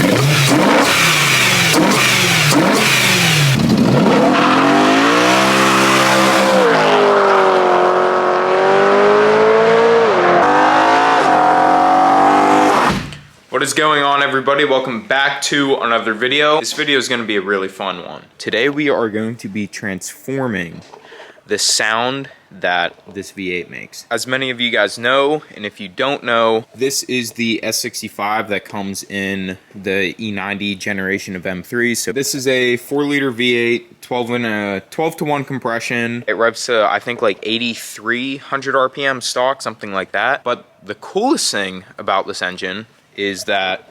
What is going on, everybody? Welcome back to another video. This video is going to be a really fun one. Today we are going to be transforming the sound that this V8 makes. As many of you guys know, and if you don't know, this is the S65 that comes in the E90 generation of M3s. So this is a 4-liter V8, 12 to 1 compression. It revs to, I think, like 8,300 RPM stock, something like that. But the coolest thing about this engine is that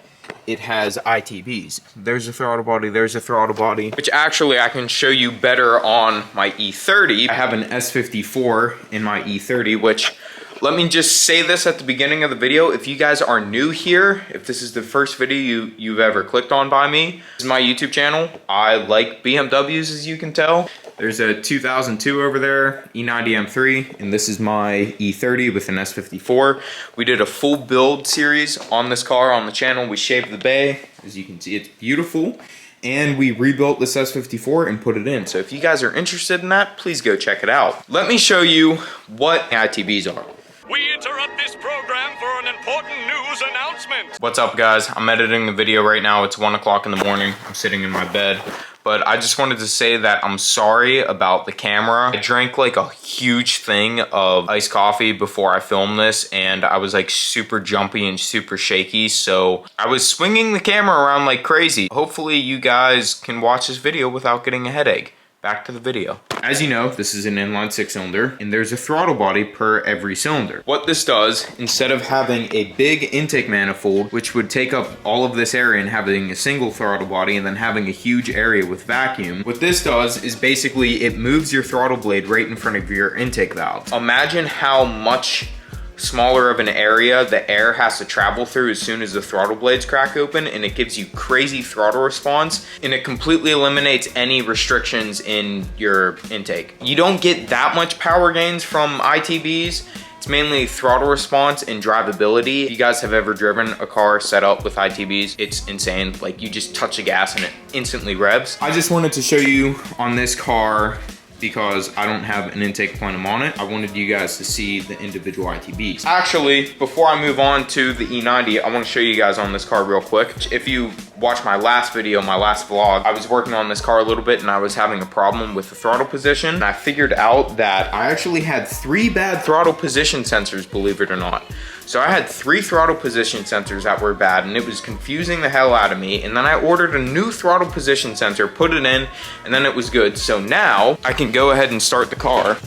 it has ITBs. There's a throttle body, there's a throttle body, which actually I can show you better on my E30. I have an S54 in my E30, which, let me just say this at the beginning of the video. If you guys are new here, if this is the first video you've ever clicked on by me, this is my YouTube channel. I like BMWs, as you can tell. There's a 2002 over there, E90 M3, and this is my E30 with an S54. We did a full build series on this car on the channel. We shaved the bay. As you can see, it's beautiful. And we rebuilt this S54 and put it in. So if you guys are interested in that, please go check it out. Let me show you what ITBs are. We interrupt this program for an important news announcement. What's up, guys? I'm editing the video right now. It's 1 o'clock in the morning. I'm sitting in my bed. But I just wanted to say that I'm sorry about the camera. I drank like a huge thing of iced coffee before I filmed this, and I was like super jumpy and super shaky, so I was swinging the camera around like crazy. Hopefully you guys can watch this video without getting a headache. Back to the video. As you know, this is an inline 6-cylinder, and there's a throttle body per every cylinder. What this does, instead of having a big intake manifold, which would take up all of this area and having a single throttle body and then having a huge area with vacuum, what this does is basically it moves your throttle blade right in front of your intake valve. Imagine how much smaller of an area the air has to travel through as soon as the throttle blades crack open, and it gives you crazy throttle response, and it completely eliminates any restrictions in your intake. You don't get that much power gains from ITBs. It's mainly throttle response and drivability. If you guys have ever driven a car set up with ITBs, it's insane. Like, you just touch the gas and it instantly revs. I just wanted to show you on this car, because I don't have an intake plenum on it, I wanted you guys to see the individual ITBs. Actually, before I move on to the E90, I want to show you guys on this car real quick. If you watched my last video, my last vlog, I was working on this car a little bit and I was having a problem with the throttle position. And I figured out that I actually had 3 bad throttle position sensors, believe it or not. So I had 3 throttle position sensors that were bad, and it was confusing the hell out of me. And then I ordered a new throttle position sensor, put it in, and then it was good. So now I can go ahead and start the car.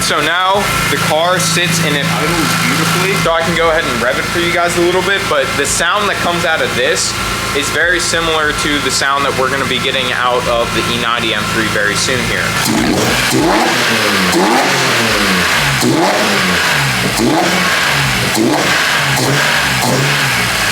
So now the car sits and it idles beautifully. So I can go ahead and rev it for you guys a little bit, but the sound that comes out of this is very similar to the sound that we're gonna be getting out of the E90 M3 very soon here.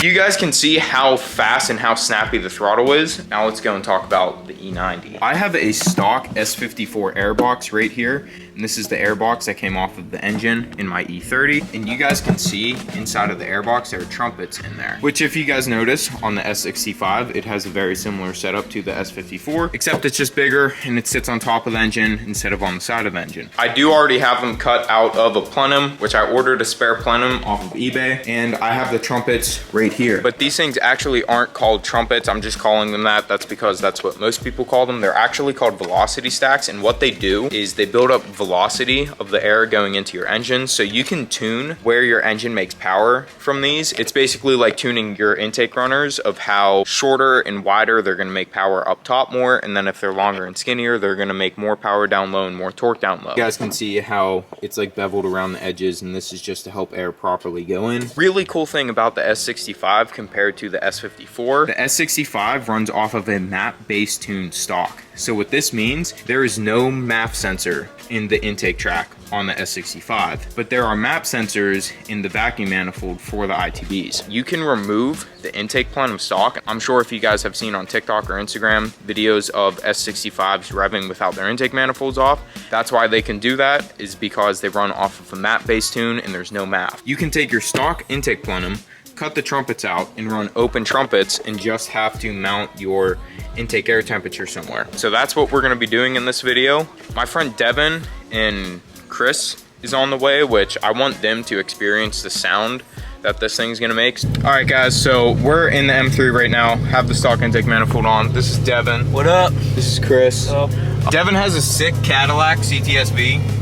You guys can see how fast and how snappy the throttle is. Now let's go and talk about the E90. I have a stock S54 airbox right here, and this is the airbox that came off of the engine in my E30. And you guys can see inside of the airbox there are trumpets in there, which, if you guys notice, on the S65 it has a very similar setup to the S54, except it's just bigger and it sits on top of the engine instead of on the side of the engine. I do already have them cut out of a plenum, which I ordered a spare plenum off of eBay, and I have the trumpets right here. But these things actually aren't called trumpets. I'm just calling them that. That's because that's what most people call them. They're actually called velocity stacks, and what they do is they build up velocity of the air going into your engine, so you can tune where your engine makes power from these. It's basically like tuning your intake runners of how shorter and wider they're gonna make power up top more, and then if they're longer and skinnier, they're gonna make more power down low and more torque down low. You guys can see how it's like beveled around the edges, and this is just to help air properly go in. Really cool thing about the S65 compared to the S54. The S65 runs off of a map-based tuned stock. So what this means, there is no MAP sensor in the intake track on the S65, but there are MAP sensors in the vacuum manifold for the ITBs. You can remove the intake plenum stock. I'm sure if you guys have seen on TikTok or Instagram videos of S65s revving without their intake manifolds off, that's why they can do that, is because they run off of a MAP-based tune and there's no MAP. You can take your stock intake plenum, cut the trumpets out and run open trumpets and just have to mount your intake air temperature somewhere. So that's what we're gonna be doing in this video. My friend Devin and Chris is on the way, which I want them to experience the sound that this thing's gonna make. All right guys, so we're in the M3 right now, have the stock intake manifold on. This is Devin. What up? This is Chris. What up? Devin has a sick Cadillac CTSV.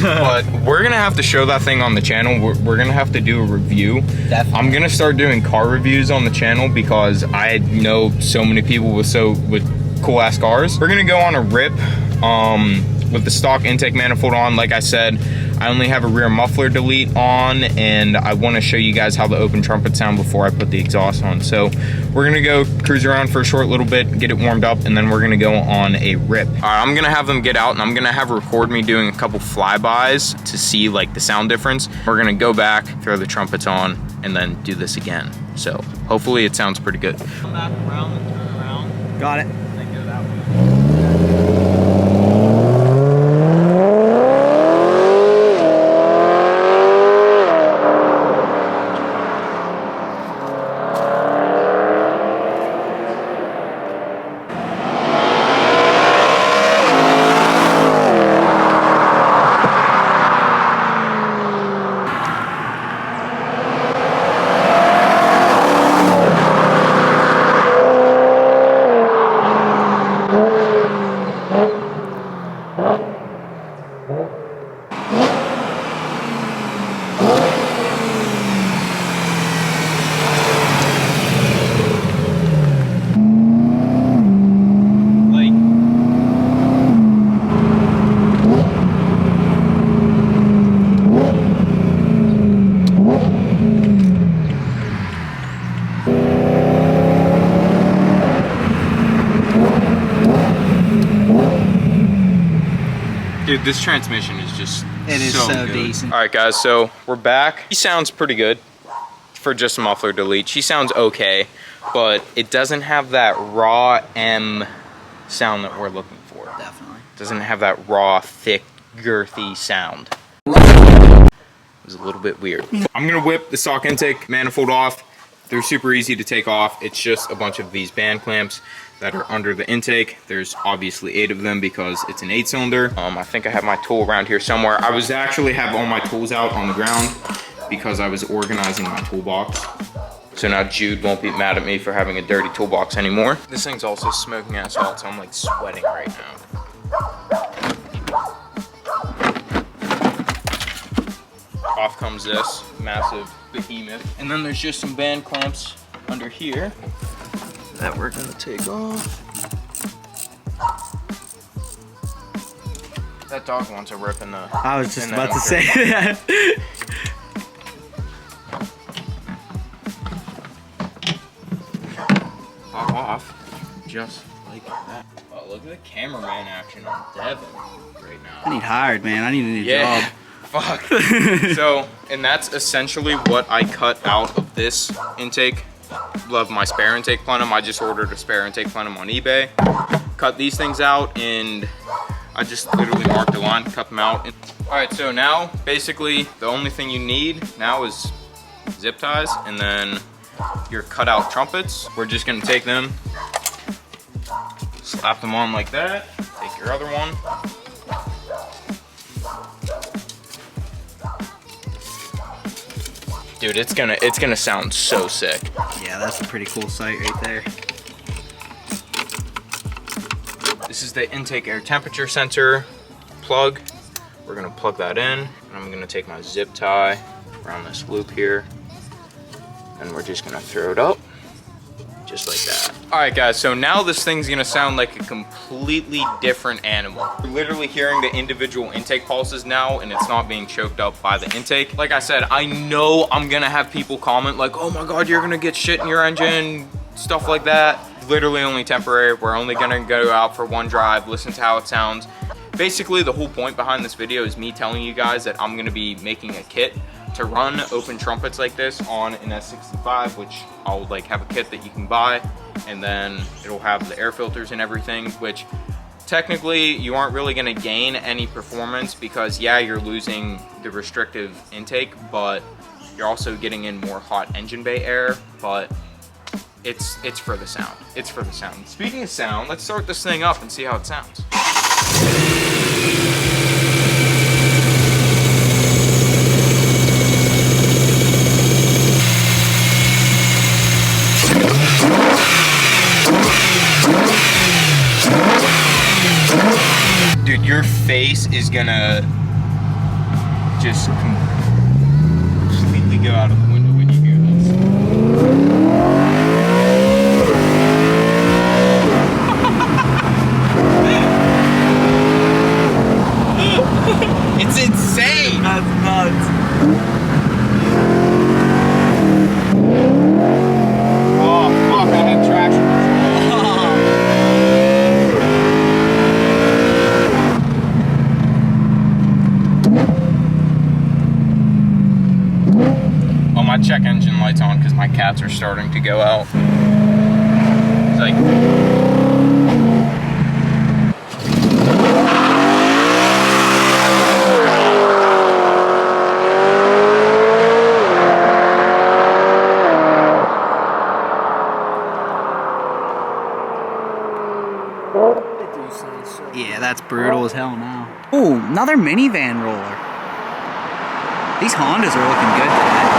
But we're gonna have to show that thing on the channel. We're gonna have to do a review. Definitely. I'm gonna start doing car reviews on the channel because I know so many people with cool ass cars. We're gonna go on a rip with the stock intake manifold on. Like I said, I only have a rear muffler delete on, and I want to show you guys how the open trumpet sound before I put the exhaust on. So we're gonna go cruise around for a short little bit, get it warmed up, and then we're gonna go on a rip. All right, I'm gonna have them get out and I'm gonna have record me doing a couple flybys to see like the sound difference. We're gonna go back, throw the trumpets on, and then do this again. So hopefully it sounds pretty good. Come back around and turn around. Got it. And then go that way. Dude, this transmission is just so good. decent. All right, guys, so we're back. She sounds pretty good for just a muffler delete. She sounds okay, but it doesn't have that raw M sound that we're looking for. Definitely. Doesn't have that raw, thick, girthy sound. It was a little bit weird. I'm gonna whip the stock intake manifold off. They're super easy to take off. It's just a bunch of these band clamps that are under the intake. There's obviously 8 of them because it's an 8-cylinder. I think I have my tool around here somewhere. I was actually have all my tools out on the ground because I was organizing my toolbox. So now Jude won't be mad at me for having a dirty toolbox anymore. This thing's also smoking asphalt, so I'm like sweating right now. Off comes this massive behemoth. And then there's just some band clamps under here that we're gonna take off. That dog wants a rip in the... I was just about to say that. Pop off, just like that. Oh, look at the cameraman action on Devin right now. I need hired, man. I need a new job. Fuck. So, and that's essentially what I cut out of this intake. Love my spare intake plenum. I just ordered a spare intake plenum on eBay. Cut these things out and I just literally marked a line, cut them out. All right, so now basically the only thing you need now is zip ties and then your cutout trumpets. We're just gonna take them, slap them on like that. Take your other one. Dude, it's gonna sound so sick. Yeah, that's a pretty cool sight right there. This is the intake air temperature sensor plug. We're gonna plug that in, and I'm gonna take my zip tie around this loop here, and we're just gonna throw it up, just like that. All right, guys, so now this thing's gonna sound like a completely different animal. We're literally hearing the individual intake pulses now, and it's not being choked up by the intake. Like I said, I know I'm gonna have people comment like, oh my God, you're gonna get shit in your engine, stuff like that. literally only temporary. We're only gonna go out for one drive, listen to how it sounds. Basically, the whole point behind this video is me telling you guys that I'm gonna be making a kit to run open trumpets like this on an S65, which I'll like have a kit that you can buy, and then it'll have the air filters and everything, which technically you aren't really gonna gain any performance because yeah, you're losing the restrictive intake, but you're also getting in more hot engine bay air, but it's for the sound. It's for the sound. Speaking of sound, let's start this thing up and see how it sounds. Dude, your face is gonna just completely go out of the window when you hear this. It's insane! That's nuts. Oh, fuck, I had traction. Oh, my check engine light's on because my cats are starting to go out. It's like... Yeah, that's brutal as hell now. Ooh, another minivan roller. These Hondas are looking good today.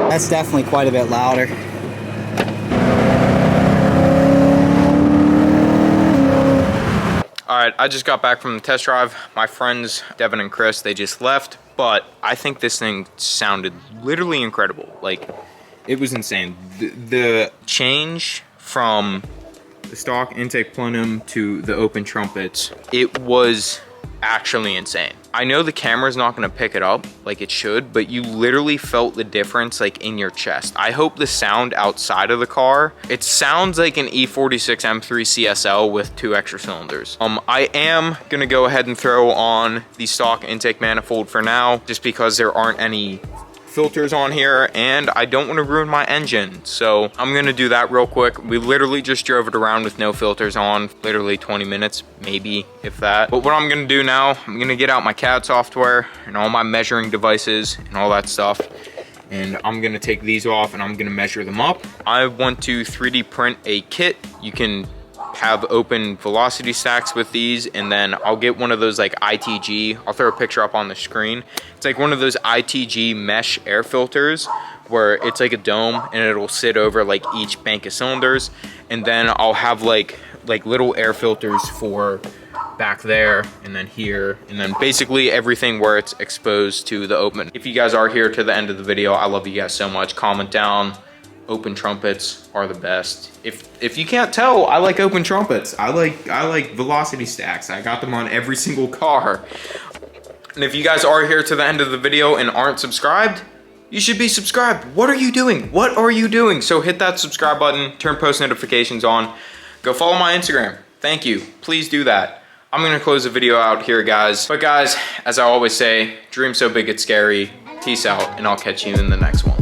That's definitely quite a bit louder. All right, I just got back from the test drive. My friends, Devin and Chris, they just left, but I think this thing sounded literally incredible. Like, it was insane. The change from the stock intake plenum to the open trumpets, it was actually insane. I know the camera's not gonna pick it up like it should, but you literally felt the difference like in your chest. I hope the sound outside of the car, it sounds like an E46 M3 CSL with 2 extra cylinders. I am gonna go ahead and throw on the stock intake manifold for now, just because there aren't any filters on here and I don't want to ruin my engine, so I'm gonna do that real quick. We literally just drove it around with no filters on, literally 20 minutes, maybe, if that. But what I'm gonna do now, I'm gonna get out my CAD software and all my measuring devices and all that stuff, and I'm gonna take these off and I'm gonna measure them up. I want to 3D print a kit. You can have open velocity stacks with these, and then I'll get one of those like ITG, I'll throw a picture up on the screen. It's like one of those ITG mesh air filters where it's like a dome and it'll sit over like each bank of cylinders, and then I'll have like little air filters for back there and then here, and then basically everything where it's exposed to the open. If you guys are here to the end of the video, I love you guys so much. Comment down. Open trumpets are the best. If you can't tell, I like open trumpets. I like velocity stacks. I got them on every single car. And if you guys are here to the end of the video and aren't subscribed, you should be subscribed. What are you doing? What are you doing? So hit that subscribe button, turn post notifications on, go follow my Instagram. Thank you. Please do that. I'm gonna close the video out here, guys. But guys, as I always say, dream so big it's scary. Peace out, and I'll catch you in the next one.